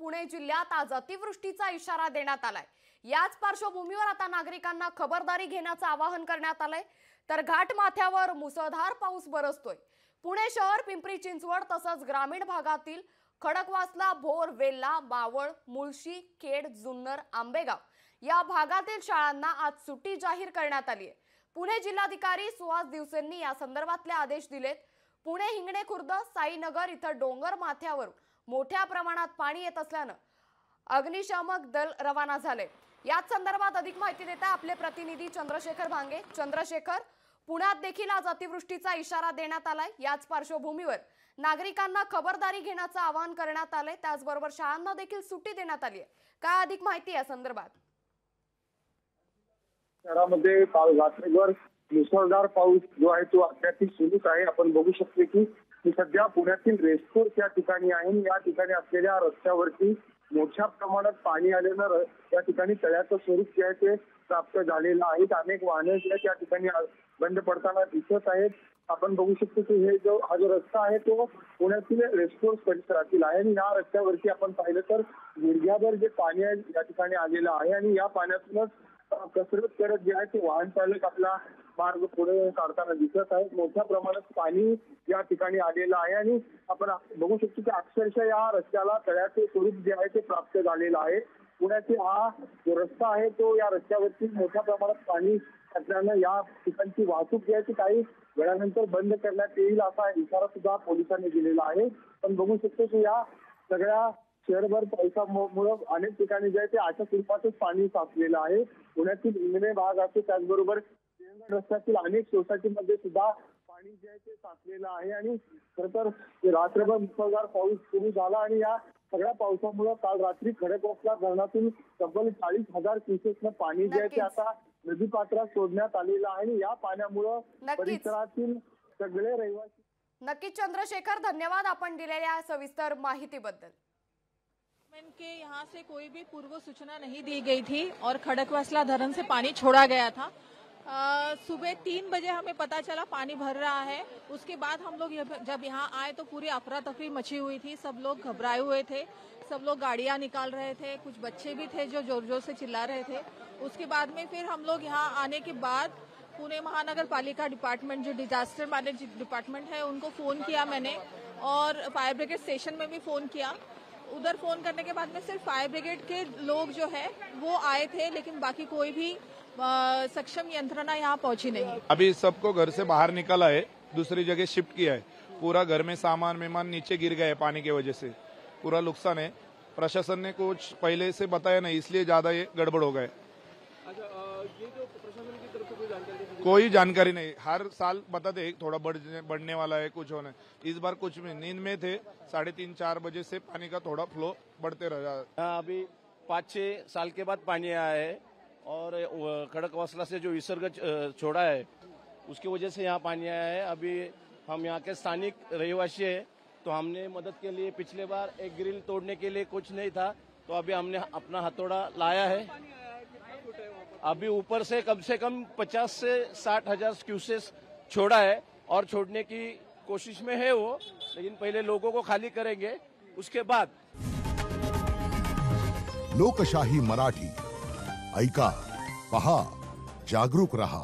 पुणे जिल्ह्यात आज अतिवृष्टीचा इशारा देण्यात आलाय। याच पार्श्वभूमीवर आता नागरिकांना खबरदारी घेण्याचं आवाहन करण्यात आलंय। तर घाटमाथ्यावर मुसळधार पाऊस बरसतोय। पुणे शहर, पिंपरी चिंचवड तसंच ग्रामीण भागातील खडकवासला, भोर, वेल्हा, मावळ, मुळशी, खेड, जुन्नर, आंबेगाव या भागातील शाळांना आज सुट्टी जाहीर करण्यात आली आहे। पुणे जिल्हाधिकारी सुहास दिवसेंनी या संदर्भातले आदेश दिलेत। पुणे, हिंगणे खुर्द, साईनगर इथं डोंगर माथ्यावर मोठ्या प्रमाणात पाणी येत असल्यानं अग्निशामक दल रवाना झाले। याच संदर्भात अधिक माहिती देत आहे आपले प्रतिनिधी चंद्रशेखर भांगे। चंद्रशेखर, पुण्यात देखील आज अतिवृष्टीचा इशारा देण्यात आलाय। याच पार्श्वभूमीवर नागरिकांना खबरदारी घेण्याचं आवाहन करण्यात आलंय। त्याचबरोबर शाळांना देखील सुट्टी देण्यात आली आहे। काय अधिक माहिती या संदर्भात? शहरामध्ये काल रात्रभर मुसळधार पाऊस जो आहे तो अद्याप सुरूच आहे। आपण बघू शकतो की सध्या पुण्यातील रेस्कोर्स या ठिकाणी आहे। या ठिकाणी असलेल्या रस्त्यावरती मोठ्या प्रमाणात पाणी आल्यानं या ठिकाणी तळ्याचं स्वरूप जे आहे ते प्राप्त झालेलं आहे। अनेक वाहने जे त्या ठिकाणी बंद पडताना दिसत आहेत। आपण बघू शकतो की हा जो रस्ता आहे तो पुण्यातील रेस्कोर्स परिसरातील आहे आणि या रस्त्यावरती आपण पाहिलं तर गुडघ्याभर जे पाणी आहे या ठिकाणी आलेलं आहे आणि या पाण्यातूनच कसरत करत जे आहे ते वाहन चालक आपला मार्ग पुढे काढताना दिसत आहेत। मोठ्या प्रमाणात पाणी या ठिकाणी आलेलं आहे आणि आपण बघू शकतो की अक्षरशः या रस्त्याला तळ्याचे स्वरूप जे आहे ते प्राप्त झालेलं आहे। पुण्यातील हा जो रस्ता आहे तो या रस्त्यावरती मोठ्या प्रमाणात पाणी असल्यानं या ठिकाणची वाहतूक जी आहे ती काही वेळानंतर बंद करण्यात येईल असा इशारा सुद्धा पोलिसांनी दिलेला आहे। पण बघू शकतो की या सगळ्या शहरभर पावसामुळे अनेक ठिकाणी जे आहे ते अशा स्वरूपातच पाणी साचलेलं आहे। पुण्यातील हिंगणे भाग असतो, त्याचबरोबर रस्त्यातील अनेक सोसायटीमध्ये सुद्धा पाणी जे आहे ते साचलेलं आहे आणि खरं तर रात्रभर मुसळधार पाऊस सुरू झाला आणि या सगळ्या पावसामुळे काल रात्री खडकवासला धरणातून तब्बल 40,000 क्युसेक्सनं पाणी जे आहे ते आता नदीपात्रात सोडण्यात आलेलं आहे आणि या पाण्यामुळे परिसरातील सगळे रहिवासी। नक्कीच चंद्रशेखर, धन्यवाद आपण दिलेल्या सविस्तर माहितीबद्दल। के यहाँ से कोई भी पूर्व सूचना नहीं दी गई थी और खड़कवासला धरन से पानी छोड़ा गया था। सुबह 3 बजे हमें पता चला पानी भर रहा है। उसके बाद हम लोग जब यहाँ आए तो पूरी अफरा तफरी मची हुई थी। सब लोग घबराए हुए थे, सब लोग गाड़ियाँ निकाल रहे थे, कुछ बच्चे भी थे जो जोर जोर से चिल्ला रहे थे। उसके बाद में फिर हम लोग यहाँ आने के बाद पुणे महानगर पालिका डिपार्टमेंट, जो डिजास्टर मैनेजमेंट डिपार्टमेंट है, उनको फोन किया मैंने और फायर ब्रिगेड स्टेशन में भी फोन किया। उधर फोन करने के बाद में सिर्फ फायर ब्रिगेड के लोग जो है वो आए थे, लेकिन बाकी कोई भी सक्षम यंत्रणा यहाँ पहुंची नहीं। अभी सबको घर से बाहर निकाला है, दूसरी जगह शिफ्ट किया है। पूरा घर में सामान मेहमान नीचे गिर गए पानी की वजह से, पूरा नुकसान है। प्रशासन ने कुछ पहले से बताया नहीं, इसलिए ज्यादा ये गड़बड़ हो गए। ये जो प्रशासन की तरफ से कोई जानकारी नहीं। हर साल बताते थोड़ा बढ़ने वाला है, कुछ होने, इस बार कुछ में नींद में थे। 3:30-4 बजे से पानी का थोड़ा फ्लो बढ़ते रहा। अभी 5-6 साल के बाद पानी आया है और खड़कवासला से जो विसर्ग छोड़ा है उसकी वजह से यहाँ पानी आया है। अभी हम यहाँ के स्थानिक रहवासी है तो हमने मदद के लिए पिछले बार एक ग्रिल तोड़ने के लिए कुछ नहीं था तो अभी हमने अपना हथौड़ा लाया है। अभी ऊपर से कम 50 से 60 हजार क्यूसेस छोड़ा है और छोड़ने की कोशिश में है वो, लेकिन पहले लोगों को खाली करेंगे उसके बाद। लोकशाही मराठी ऐका, पहा, जागरूक रहा।